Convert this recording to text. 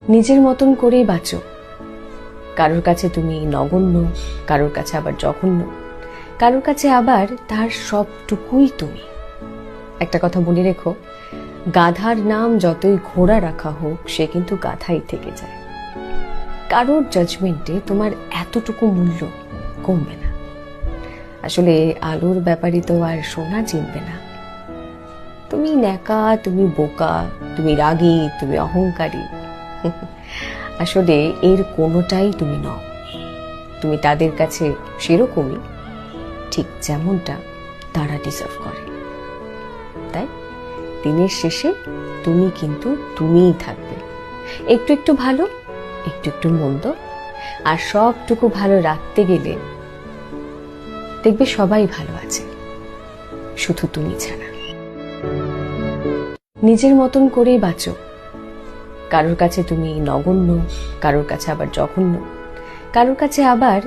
নিজের মতন করেই বাঁচো। কারোর কাছে তুমি নগণ্য, কারোর কাছে আবার জঘন্য, কারোর কাছে আবার তার সবটুকুই তুমি। একটা কথা বলে রেখো, গাধার নাম যতই ঘোড়া রাখা হোক, সে কিন্তু গাধাই থেকে যায়। কারোর জাজমেন্টে তোমার এতটুকু মূল্য কমবে না। আসলে আলোর ব্যাপারই তো আর সোনা চিনবে না। তুমি ন্যাকা, তুমি বোকা, তুমি রাগী, তুমি অহংকারী, আসলে এর কোনোটাই তুমি নও। তুমি তাদের কাছে সেরকমই, ঠিক যেমনটা তারা ডিজার্ভ করে। তাই দিনের শেষে তুমি কিন্তু তুমিই থাকবে। একটু একটু ভালো, একটু একটু মন্দ, আর সবটুকু ভালো রাখতে গেলে দেখবে সবাই ভালো আছে, শুধু তুমি ছাড়া। নিজের মতন করেই বাঁচো। কারোর কাছে তুমি নগণ্য, কারোর কাছে আবার জঘন্য, কারোর কাছে আবার